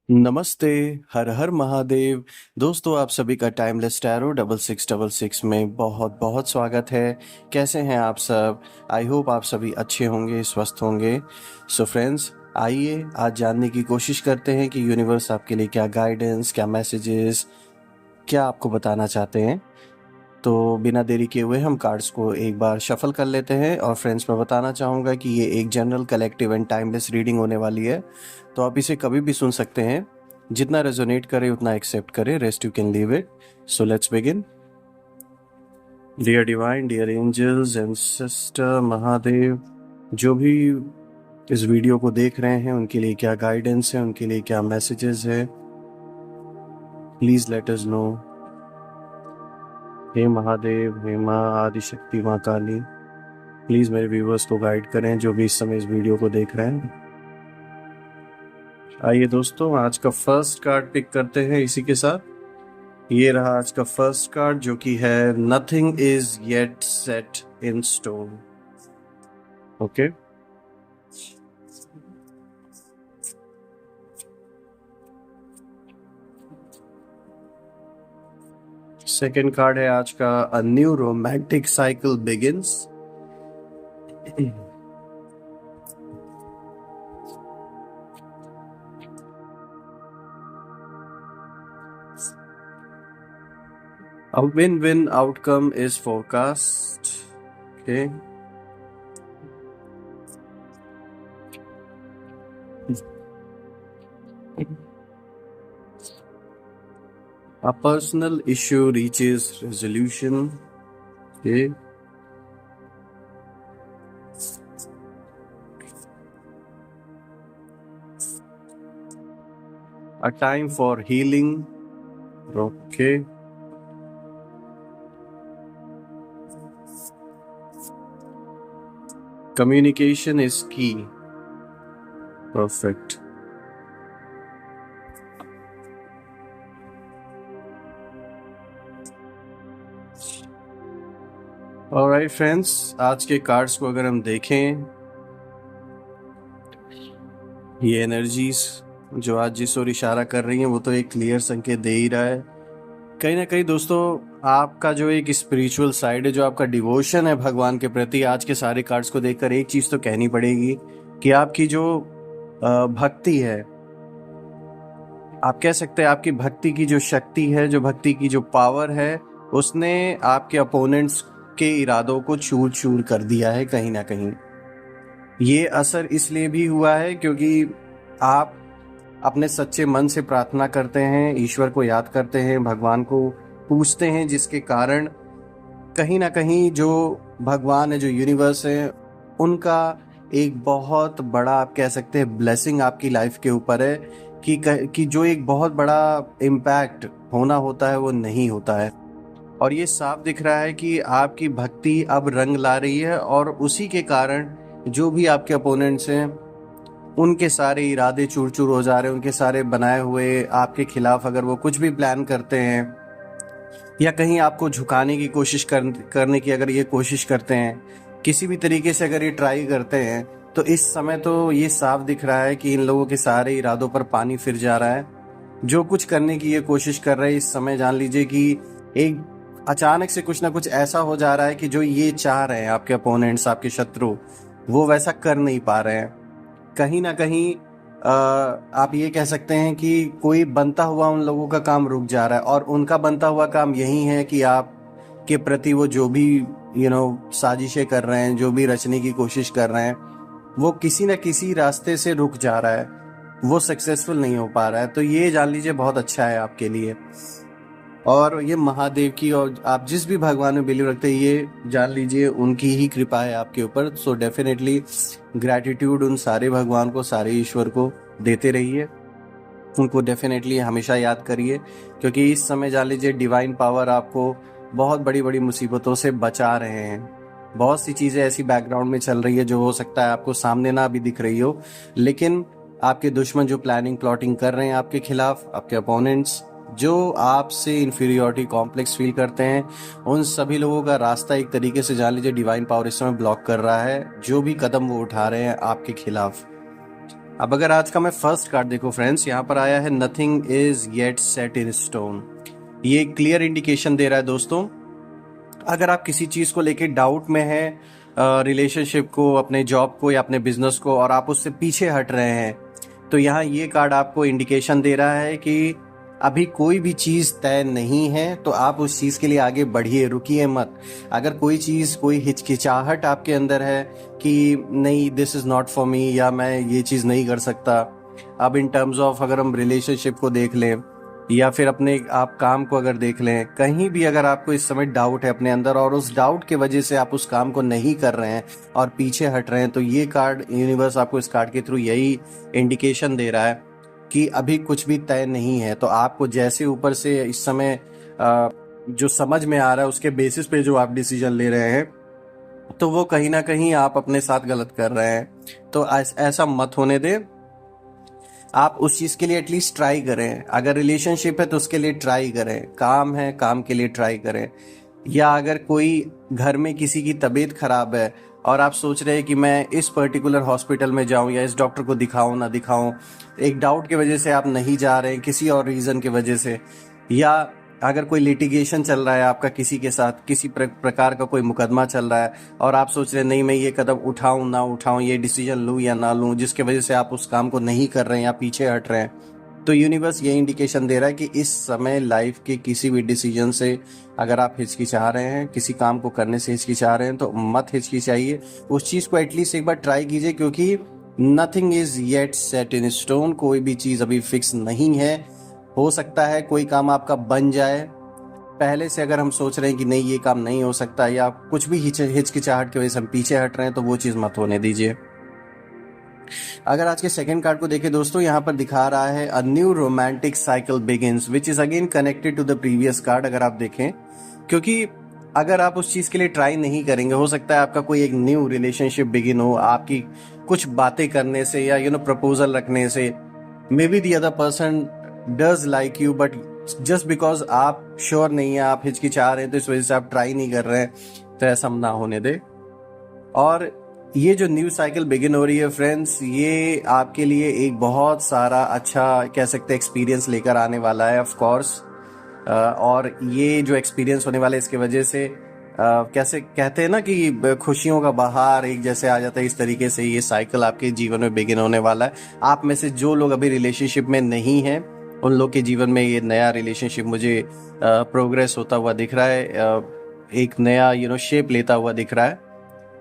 नमस्ते, हर हर महादेव। दोस्तों, आप सभी का टाइमलेस टैरो 6666 में बहुत बहुत स्वागत है। कैसे हैं आप सब? आई होप आप सभी अच्छे होंगे, स्वस्थ होंगे। सो फ्रेंड्स, आइए आज जानने की कोशिश करते हैं कि यूनिवर्स आपके लिए क्या गाइडेंस, क्या मैसेजेस, क्या आपको बताना चाहते हैं। तो बिना देरी किए हुए हम कार्ड्स को एक बार शफल कर लेते हैं। और फ्रेंड्स, मैं बताना चाहूँगा कि ये एक general, collective and timeless reading होने वाली है, तो आप इसे कभी भी सुन सकते हैं। जितना रेजोनेट करे उतना एक्सेप्ट करें, rest you can leave it. So let's begin. Dear divine, dear angels and sister Mahadev, जो भी इस वीडियो को देख रहे हैं उनके लिए क्या गाइडेंस है, उनके लिए क्या मैसेजेस है, प्लीज लेट अस नो। हे महादेव, हे माँ आदिशक्ति, माँ काली, प्लीज मेरे व्यूवर्स को गाइड करें जो भी इस समय इस वीडियो को देख रहे हैं। आइए दोस्तों, आज का फर्स्ट कार्ड पिक करते हैं इसी के साथ। ये रहा आज का फर्स्ट कार्ड, जो कि है nothing is yet set in stone. Okay, second card है आज का अ new romantic cycle begins. A win-win outcome is forecast. Okay. A personal issue reaches resolution. Okay. A time for healing. Okay. Communication is key. Perfect. Alright friends, आज के cards को अगर हम देखें, ये एनर्जीज जो आज जिस ओर इशारा कर रही हैं वो तो एक क्लियर संकेत दे ही रहा है। कहीं ना कहीं दोस्तों, आपका जो एक स्पिरिचुअल साइड है, जो आपका डिवोशन है भगवान के प्रति, आज के सारे कार्ड्स को देखकर एक चीज तो कहनी पड़ेगी कि आपकी जो भक्ति है, आप कह सकते हैं आपकी भक्ति की जो शक्ति है, जो भक्ति की जो पावर है, उसने आपके अपोनेंट्स के इरादों को चूर चूर कर दिया है। कहीं ना कहीं ये असर इसलिए भी हुआ है क्योंकि आप अपने सच्चे मन से प्रार्थना करते हैं, ईश्वर को याद करते हैं, भगवान को पूछते हैं, जिसके कारण कहीं ना कहीं जो भगवान है, जो यूनिवर्स है, उनका एक बहुत बड़ा, आप कह सकते हैं, ब्लेसिंग आपकी लाइफ के ऊपर है कि जो एक बहुत बड़ा इम्पैक्ट होना होता है वो नहीं होता है। और ये साफ दिख रहा है कि आपकी भक्ति अब रंग ला रही है, और उसी के कारण जो भी आपके अपोनेंट्स हैं उनके सारे इरादे चूर चूर हो जा रहे हैं। उनके सारे बनाए हुए आपके खिलाफ अगर वो कुछ भी प्लान करते हैं या कहीं आपको झुकाने की कोशिश करने की अगर ये कोशिश करते हैं, किसी भी तरीके से अगर ये ट्राई करते हैं, तो इस समय तो ये साफ दिख रहा है कि इन लोगों के सारे इरादों पर पानी फिर जा रहा है। जो कुछ करने की ये कोशिश कर रहे हैं, इस समय जान लीजिए कि एक अचानक से कुछ ना कुछ ऐसा हो जा रहा है कि जो ये चाह रहे हैं आपके अपोनेंट्स, आपके शत्रु, वो वैसा कर नहीं पा रहे हैं। कहीं ना कहीं आप ये कह सकते हैं कि कोई बनता हुआ उन लोगों का काम रुक जा रहा है, और उनका बनता हुआ काम यही है कि आप के प्रति वो जो भी साजिशें कर रहे हैं, जो भी रचने की कोशिश कर रहे हैं, वो किसी न किसी रास्ते से रुक जा रहा है, वो सक्सेसफुल नहीं हो पा रहा है। तो ये जान लीजिए बहुत अच्छा है आपके लिए। और ये महादेव की, और आप जिस भी भगवान में बिलीव रखते हैं, ये जान लीजिए उनकी ही कृपा है आपके ऊपर। सो डेफिनेटली ग्रैटिट्यूड उन सारे भगवान को, सारे ईश्वर को देते रहिए, उनको डेफिनेटली हमेशा याद करिए, क्योंकि इस समय जान लीजिए डिवाइन पावर आपको बहुत बड़ी बड़ी मुसीबतों से बचा रहे हैं। बहुत सी चीज़ें ऐसी बैकग्राउंड में चल रही है जो हो सकता है आपको सामने ना भी दिख रही हो, लेकिन आपके दुश्मन जो प्लानिंग प्लॉटिंग कर रहे हैं आपके खिलाफ, आपके अपोनेंट्स जो आपसे इंफीरियोरिटी कॉम्प्लेक्स फील करते हैं, उन सभी लोगों का रास्ता एक तरीके से जान लीजिए डिवाइन पावर इस समय ब्लॉक कर रहा है, जो भी कदम वो उठा रहे हैं आपके खिलाफ। अब अगर आज का मैं फर्स्ट कार्ड देखो फ्रेंड्स, यहाँ पर आया है nothing is yet set in stone. ये क्लियर इंडिकेशन दे रहा है दोस्तों, अगर आप किसी चीज़ को लेके डाउट में हैं, रिलेशनशिप को, अपने जॉब को या अपने बिजनेस को, और आप उससे पीछे हट रहे हैं, तो यहाँ ये कार्ड आपको इंडिकेशन दे रहा है कि अभी कोई भी चीज़ तय नहीं है, तो आप उस चीज़ के लिए आगे बढ़िए, रुकिए मत। अगर कोई चीज़, कोई हिचकिचाहट आपके अंदर है कि नहीं this is not for me, या मैं ये चीज़ नहीं कर सकता, अब इन टर्म्स ऑफ अगर हम रिलेशनशिप को देख लें या फिर अपने आप काम को अगर देख लें, कहीं भी अगर आपको इस समय डाउट है अपने अंदर और उस डाउट की वजह से आप उस काम को नहीं कर रहे हैं और पीछे हट रहे हैं, तो ये कार्ड, यूनिवर्स आपको इस कार्ड के थ्रू यही इंडिकेशन दे रहा है कि अभी कुछ भी तय नहीं है। तो आपको जैसे ऊपर से इस समय जो समझ में आ रहा है उसके बेसिस पे जो आप डिसीजन ले रहे हैं, तो वो कहीं ना कहीं आप अपने साथ गलत कर रहे हैं। तो ऐसा मत होने दें। आप उस चीज़ के लिए एटलीस्ट ट्राई करें। अगर रिलेशनशिप है तो उसके लिए ट्राई करें, काम है काम के लिए ट्राई करें, या अगर कोई घर में किसी की तबीयत खराब है और आप सोच रहे हैं कि मैं इस पर्टिकुलर हॉस्पिटल में जाऊं या इस डॉक्टर को दिखाऊं ना दिखाऊं, एक डाउट की वजह से आप नहीं जा रहे हैं किसी और रीज़न की वजह से, या अगर कोई लिटिगेशन चल रहा है आपका किसी के साथ, किसी प्रकार का कोई मुकदमा चल रहा है और आप सोच रहे हैं नहीं मैं ये कदम उठाऊं ना उठाऊं, ये डिसीजन लूं या ना लूं, जिसके वजह से आप उस काम को नहीं कर रहे हैं या पीछे हट रहे हैं, तो यूनिवर्स ये इंडिकेशन दे रहा है कि इस समय लाइफ के किसी भी डिसीजन से अगर आप हिचकिचा रहे हैं, किसी काम को करने से हिचकिचा रहे हैं, तो मत हिचकिचाइए। उस चीज़ को एटलीस्ट एक बार ट्राई कीजिए, क्योंकि nothing is yet set in stone. कोई भी चीज़ अभी फिक्स नहीं है। हो सकता है कोई काम आपका बन जाए पहले से, अगर हम सोच रहे हैं कि नहीं ये काम नहीं हो सकता, या कुछ भी हिचकिचाहट की वजह से हम पीछे हट रहे हैं, तो वो चीज़ मत होने दीजिए। अगर आज के सेकंड कार्ड को देखें दोस्तों, यहाँ पर दिखा रहा है a new romantic cycle begins, which is again connected to the previous card. अगर आप देखें, क्योंकि अगर आप उस चीज़ के लिए ट्राई नहीं करेंगे, हो सकता है आपका कोई एक न्यू रिलेशनशिप बिगिन हो आपकी कुछ बातें करने से या प्रपोजल रखने से। May be the other person does like you, but just because आप श्योर नहीं है, आप हिचकिचा रहे हैं, तो इस वजह से आप ट्राई नहीं कर रहे हैं, तो ऐसा ना होने दे। और ये जो न्यू साइकिल बिगिन हो रही है फ्रेंड्स, ये आपके लिए एक बहुत सारा अच्छा कह सकते हैं एक्सपीरियंस लेकर आने वाला है, ऑफ कोर्स। और ये जो एक्सपीरियंस होने वाला है, इसके वजह से कैसे कहते हैं ना कि खुशियों का बहार एक जैसे आ जाता है, इस तरीके से ये साइकिल आपके जीवन में बिगिन होने वाला है। आप में से जो लोग अभी रिलेशनशिप में नहीं हैं, उन लोग के जीवन में ये नया रिलेशनशिप मुझे प्रोग्रेस होता हुआ दिख रहा है, एक नया शेप लेता हुआ दिख रहा है।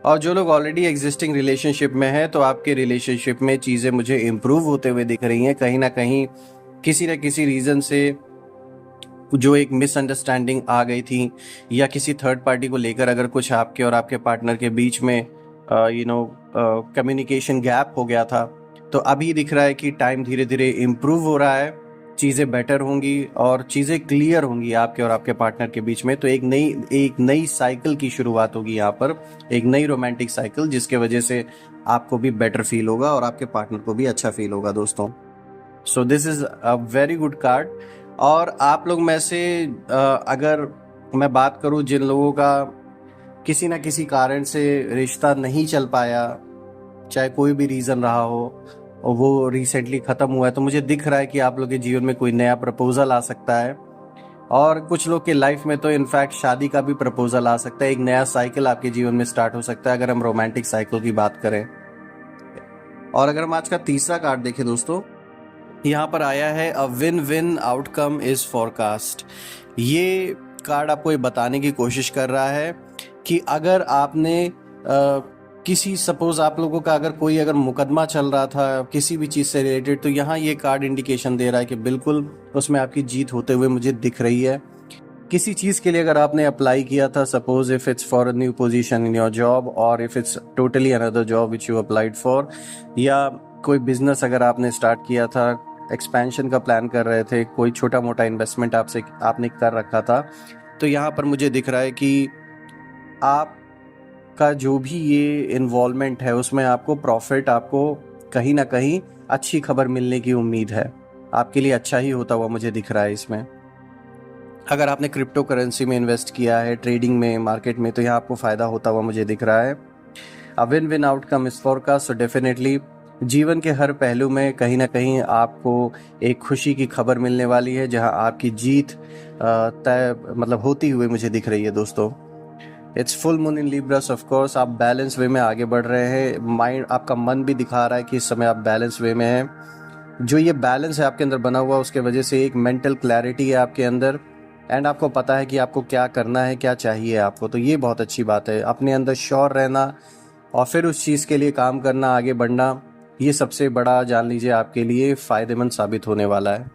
और जो लोग ऑलरेडी एग्जिस्टिंग रिलेशनशिप में हैं, तो आपके रिलेशनशिप में चीज़ें मुझे इम्प्रूव होते हुए दिख रही हैं। कहीं ना कहीं किसी न किसी रीज़न से जो एक मिसअंडरस्टैंडिंग आ गई थी, या किसी थर्ड पार्टी को लेकर अगर कुछ आपके और आपके पार्टनर के बीच में कम्युनिकेशन गैप हो गया था, तो अभी दिख रहा है कि टाइम धीरे धीरे इम्प्रूव हो रहा है, चीज़ें बेटर होंगी और चीज़ें क्लियर होंगी आपके और आपके पार्टनर के बीच में। तो एक नई साइकिल की शुरुआत होगी यहाँ पर, एक नई रोमांटिक साइकिल, जिसके वजह से आपको भी बेटर फील होगा और आपके पार्टनर को भी अच्छा फील होगा दोस्तों। So this is a very good card. और आप लोग में से अगर मैं बात करूँ जिन लोगों का किसी ना किसी कारण से रिश्ता नहीं चल पाया, चाहे कोई भी रीज़न रहा हो, और वो रिसेंटली ख़त्म हुआ है, तो मुझे दिख रहा है कि आप लोग के जीवन में कोई नया प्रपोजल आ सकता है। और कुछ लोग के लाइफ में तो इनफैक्ट शादी का भी प्रपोजल आ सकता है, एक नया साइकिल आपके जीवन में स्टार्ट हो सकता है, अगर हम रोमांटिक साइकिल की बात करें। और अगर हम आज का तीसरा कार्ड देखें दोस्तों, यहाँ पर आया है a win win outcome is forecast. ये कार्ड आपको ये बताने की कोशिश कर रहा है कि अगर आपने किसी, सपोज आप लोगों का अगर मुकदमा चल रहा था किसी भी चीज़ से रिलेटेड, तो यहाँ ये कार्ड इंडिकेशन दे रहा है कि बिल्कुल उसमें आपकी जीत होते हुए मुझे दिख रही है। किसी चीज़ के लिए अगर आपने अप्लाई किया था, suppose if it's for a new position in your job, or if it's totally another job which you applied for, या कोई बिजनेस अगर आपने स्टार्ट किया था, एक्सपेंशन का प्लान कर रहे थे, कोई छोटा मोटा इन्वेस्टमेंट आपने कर रखा था, तो यहाँ पर मुझे दिख रहा है कि आपका जो भी ये इन्वॉल्वमेंट है उसमें आपको प्रॉफिट, आपको कहीं ना कहीं अच्छी खबर मिलने की उम्मीद है। आपके लिए अच्छा ही होता हुआ मुझे दिख रहा है इसमें। अगर आपने क्रिप्टो करेंसी में इन्वेस्ट किया है, ट्रेडिंग में, मार्केट में, तो यहाँ आपको फ़ायदा होता हुआ मुझे दिख रहा है। अ विन विन आउटकम इस फोरकास्ट, सो डेफिनेटली जीवन के हर पहलू में कहीं ना कहीं आपको एक खुशी की खबर मिलने वाली है, जहां आपकी जीत तय मतलब होती हुई मुझे दिख रही है दोस्तों। It's full moon in Libras, of course आप बैलेंस वे में आगे बढ़ रहे हैं। माइंड, आपका मन भी दिखा रहा है कि इस समय आप बैलेंस वे में हैं। जो ये बैलेंस है आपके अंदर बना हुआ, उसके वजह से एक मेंटल क्लैरिटी है आपके अंदर, एंड आपको पता है कि आपको क्या करना है, क्या चाहिए आपको। तो ये बहुत अच्छी बात है, अपने अंदर श्योर रहना और फिर उस चीज़ के लिए काम करना, आगे बढ़ना, ये सबसे बड़ा जान लीजिए आपके लिए फ़ायदेमंद साबित होने वाला है।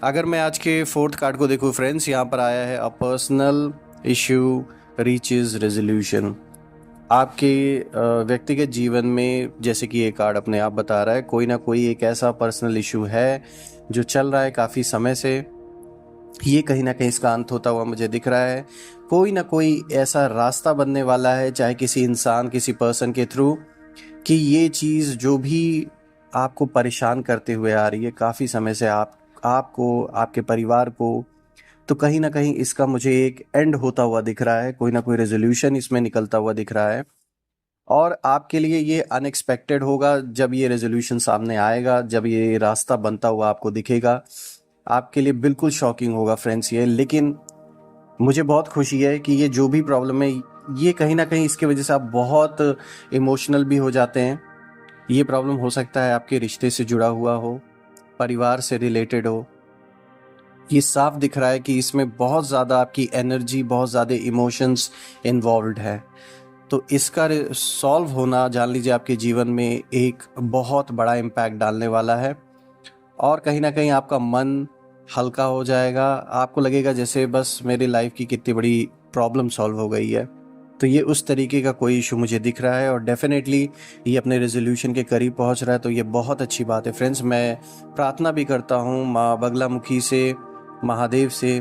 अगर मैं आज के फोर्थ कार्ड को देखूँ फ्रेंड्स, यहाँ पर आया है a personal issue reaches resolution. आपके व्यक्तिगत जीवन में, जैसे कि ये कार्ड अपने आप बता रहा है, कोई ना कोई एक ऐसा पर्सनल इशू है जो चल रहा है काफ़ी समय से। ये कहीं ना कहीं इसका अंत होता हुआ मुझे दिख रहा है। कोई ना कोई ऐसा रास्ता बनने वाला है, चाहे किसी इंसान, किसी पर्सन के थ्रू, कि ये चीज़ जो भी आपको परेशान करते हुए आ रही है काफ़ी समय से, आपको, आपके परिवार को, तो कहीं ना कहीं इसका मुझे एक एंड होता हुआ दिख रहा है। कोई ना कोई रेजोल्यूशन इसमें निकलता हुआ दिख रहा है, और आपके लिए ये अनएक्सपेक्टेड होगा जब ये रेजोल्यूशन सामने आएगा, जब ये रास्ता बनता हुआ आपको दिखेगा। आपके लिए बिल्कुल शॉकिंग होगा फ्रेंड्स ये। लेकिन मुझे बहुत खुशी है कि ये जो भी प्रॉब्लम है, ये कहीं ना कहीं इसकी वजह से आप बहुत इमोशनल भी हो जाते हैं। ये प्रॉब्लम हो सकता है आपके रिश्ते से जुड़ा हुआ हो, परिवार से रिलेटेड हो। ये साफ दिख रहा है कि इसमें बहुत ज़्यादा आपकी एनर्जी, बहुत ज़्यादा इमोशंस इन्वॉल्व है। तो इसका सॉल्व होना, जान लीजिए, आपके जीवन में एक बहुत बड़ा इम्पैक्ट डालने वाला है, और कहीं ना कहीं आपका मन हल्का हो जाएगा। आपको लगेगा जैसे बस मेरी लाइफ की कितनी बड़ी प्रॉब्लम सॉल्व हो गई है। तो ये उस तरीके का कोई इशू मुझे दिख रहा है, और डेफिनेटली ये अपने रेजोल्यूशन के करीब पहुंच रहा है। तो ये बहुत अच्छी बात है फ्रेंड्स। मैं प्रार्थना भी करता हूँ माँ बगलामुखी से, महादेव से,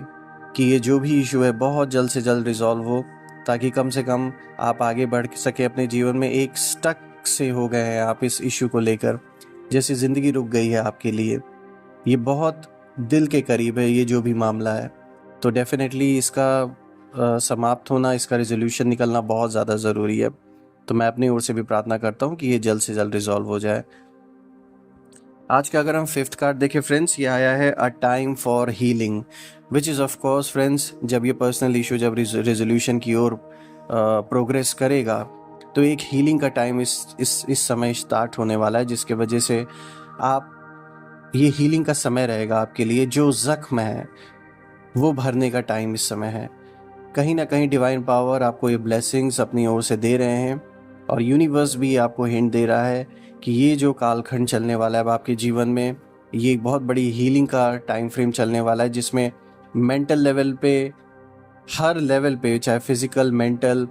कि ये जो भी इशू है बहुत जल्द से जल्द रिजॉल्व हो, ताकि कम से कम आप आगे बढ़ सके अपने जीवन में। एक स्टक से हो गए हैं आप इस इशू को लेकर, जैसे ज़िंदगी रुक गई है आपके लिए। ये बहुत दिल के करीब है ये जो भी मामला है। तो डेफिनेटली इसका समाप्त होना, इसका रिजोल्यूशन निकलना बहुत ज़्यादा ज़रूरी है। तो मैं अपनी ओर से भी प्रार्थना करता हूँ कि ये जल्द से जल्द रिजॉल्व हो जाए। आज का अगर हम फिफ्थ कार्ड देखें फ्रेंड्स, ये आया है a time for healing, which is of course friends, जब ये पर्सनल इशू जब रेजोल्यूशन की ओर प्रोग्रेस करेगा, तो एक हीलिंग का टाइम इस समय स्टार्ट होने वाला है, जिसके वजह से आप, ये हीलिंग का समय रहेगा आपके लिए। जो जख्म है वो भरने का टाइम इस समय है। कहीं ना कहीं डिवाइन पावर आपको ये ब्लेसिंग्स अपनी ओर से दे रहे हैं, और यूनिवर्स भी आपको हिंट दे रहा है कि ये जो कालखंड चलने वाला है अब आपके जीवन में, ये एक बहुत बड़ी हीलिंग का टाइम फ्रेम चलने वाला है, जिसमें मेंटल लेवल पे, हर लेवल पे, चाहे फिजिकल, मेंटल,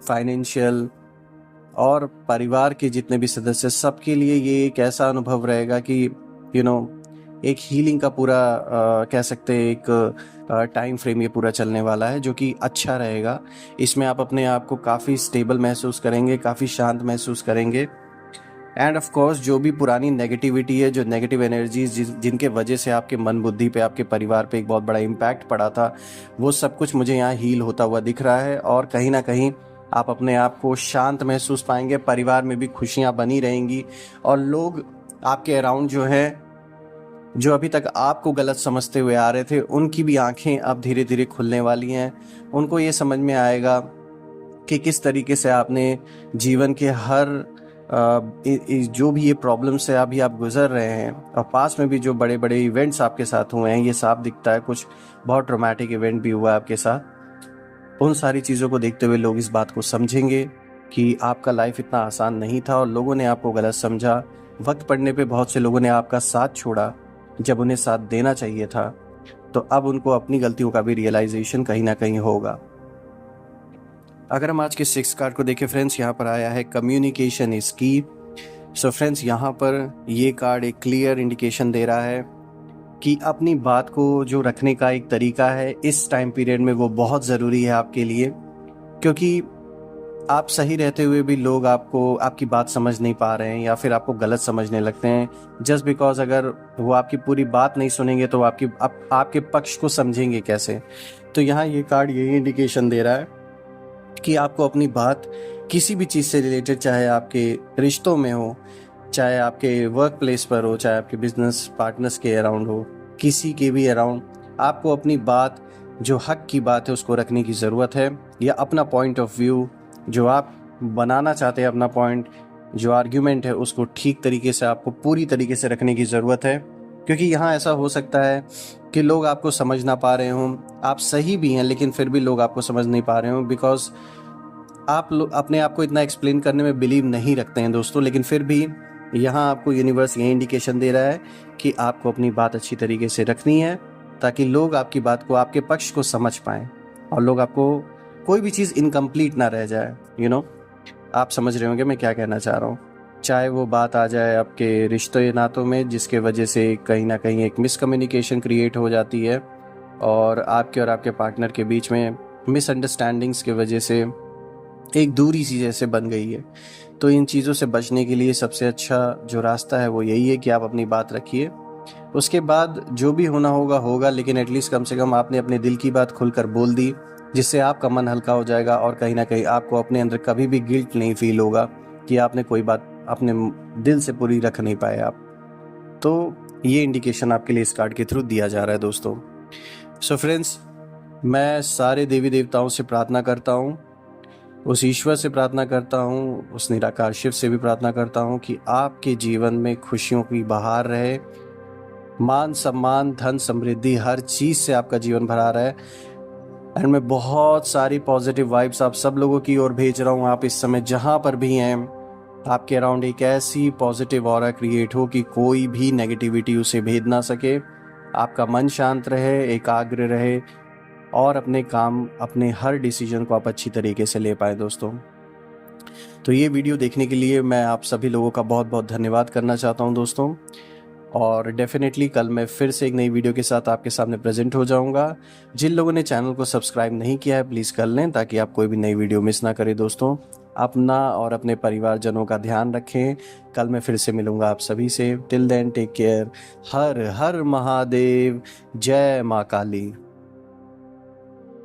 फाइनेंशियल और परिवार के जितने भी सदस्य, सबके लिए ये एक ऐसा अनुभव रहेगा कि एक हीलिंग का पूरा कह सकते हैं एक टाइम फ्रेम ये पूरा चलने वाला है, जो कि अच्छा रहेगा। इसमें आप अपने आप को काफ़ी स्टेबल महसूस करेंगे, काफ़ी शांत महसूस करेंगे, एंड ऑफ कोर्स जो भी पुरानी नेगेटिविटी है, जो नेगेटिव एनर्जीज जिनके वजह से आपके मन बुद्धि पे, आपके परिवार पे एक बहुत बड़ा इम्पैक्ट पड़ा था, वो सब कुछ मुझे यहाँ हील होता हुआ दिख रहा है। और कहीं ना कहीं आप अपने आप को शांत महसूस पाएंगे, परिवार में भी खुशियाँ बनी रहेंगी, और लोग आपके अराउंड जो है, जो अभी तक आपको गलत समझते हुए आ रहे थे, उनकी भी आंखें अब धीरे धीरे खुलने वाली हैं। उनको ये समझ में आएगा कि किस तरीके से आपने जीवन के हर जो भी ये प्रॉब्लम्स से अभी आप गुजर रहे हैं, और पास में भी जो बड़े बड़े इवेंट्स आपके साथ हुए हैं, ये साफ दिखता है कुछ बहुत ट्रॉमेटिक इवेंट भी हुआ है आपके साथ। उन सारी चीज़ों को देखते हुए लोग इस बात को समझेंगे कि आपका लाइफ इतना आसान नहीं था, और लोगों ने आपको गलत समझा। वक्त पड़ने पे बहुत से लोगों ने आपका साथ छोड़ा जब उन्हें साथ देना चाहिए था। तो अब उनको अपनी गलतियों का भी रियलाइजेशन कहीं ना कहीं होगा। अगर हम आज के सिक्स कार्ड को देखें फ्रेंड्स, यहाँ पर आया है कम्युनिकेशन इज की। सो फ्रेंड्स, यहाँ पर ये कार्ड एक क्लियर इंडिकेशन दे रहा है कि अपनी बात को जो रखने का एक तरीका है इस टाइम पीरियड में, वो बहुत ज़रूरी है आपके लिए। क्योंकि आप सही रहते हुए भी लोग आपकी बात समझ नहीं पा रहे हैं, या फिर आपको गलत समझने लगते हैं, जस्ट बिकॉज अगर वो आपकी पूरी बात नहीं सुनेंगे तो आपके पक्ष को समझेंगे कैसे। तो यहाँ ये कार्ड यही इंडिकेशन दे रहा है कि आपको अपनी बात किसी भी चीज़ से रिलेटेड, चाहे आपके रिश्तों में हो, चाहे आपके वर्क प्लेस पर हो, चाहे आपके बिजनेस पार्टनर्स के अराउंड हो, किसी के भी अराउंड, आपको अपनी बात, जो हक की बात है, उसको रखने की ज़रूरत है, या अपना पॉइंट ऑफ व्यू जो आप बनाना चाहते हैं, अपना पॉइंट जो आर्ग्यूमेंट है, उसको ठीक तरीके से आपको पूरी तरीके से रखने की ज़रूरत है। क्योंकि यहाँ ऐसा हो सकता है कि लोग आपको समझ ना पा रहे हों, आप सही भी हैं लेकिन फिर भी लोग आपको समझ नहीं पा रहे हों, बिकॉज आप लोग अपने आप को इतना एक्सप्लेन करने में बिलीव नहीं रखते हैं दोस्तों। लेकिन फिर भी यहाँ आपको यूनिवर्स ये इंडिकेशन दे रहा है कि आपको अपनी बात अच्छी तरीके से रखनी है, ताकि लोग आपकी बात को, आपके पक्ष को समझ पाएँ और लोग आपको, कोई भी चीज़ इनकम्प्लीट ना रह जाए। आप समझ रहे होंगे मैं क्या कहना चाह रहा हूँ। चाहे वो बात आ जाए आपके रिश्ते नातों में, जिसके वजह से कहीं ना कहीं एक मिसकम्युनिकेशन क्रिएट हो जाती है और आपके पार्टनर के बीच में मिसअंडरस्टैंडिंग्स की वजह से एक दूरी सी जैसे बन गई है। तो इन चीज़ों से बचने के लिए सबसे अच्छा जो रास्ता है वो यही है कि आप अपनी बात रखिए। उसके बाद जो भी होना होगा होगा, लेकिन एटलीस्ट कम से कम आपने अपने दिल की बात खुलकर बोल दी, जिससे आपका मन हल्का हो जाएगा और कहीं ना कहीं आपको अपने अंदर कभी भी गिल्ट नहीं फील होगा कि आपने कोई बात अपने दिल से पूरी रख नहीं पाए आप। तो ये इंडिकेशन आपके लिए इस कार्ड के थ्रू दिया जा रहा है दोस्तों। सो फ्रेंड्स, मैं सारे देवी देवताओं से प्रार्थना करता हूँ, उस ईश्वर से प्रार्थना करता हूँ, उस निराकार शिव से भी प्रार्थना करता हूँ कि आपके जीवन में खुशियों की बहार रहे, मान सम्मान धन समृद्धि हर चीज़ से आपका जीवन भरा रहे। एंड मैं बहुत सारी पॉजिटिव वाइब्स आप सब लोगों की ओर भेज रहा हूँ। आप इस समय जहाँ पर भी हैं, आपके अराउंड एक ऐसी पॉजिटिव ऑरा क्रिएट हो कि कोई भी नेगेटिविटी उसे भेद ना सके। आपका मन शांत रहे, एकाग्र रहे और अपने काम, अपने हर डिसीजन को आप अच्छी तरीके से ले पाए दोस्तों। तो ये वीडियो देखने के लिए मैं आप सभी लोगों का बहुत बहुत धन्यवाद करना चाहता हूँ दोस्तों। और डेफिनेटली कल मैं फिर से एक नई वीडियो के साथ आपके सामने प्रेजेंट हो जाऊंगा। जिन लोगों ने चैनल को सब्सक्राइब नहीं किया है प्लीज़ कर लें, ताकि आप कोई भी नई वीडियो मिस ना करें दोस्तों। अपना और अपने परिवारजनों का ध्यान रखें। कल मैं फिर से मिलूंगा आप सभी से। Till then take care. Har Har Mahadev. जय माँ काली।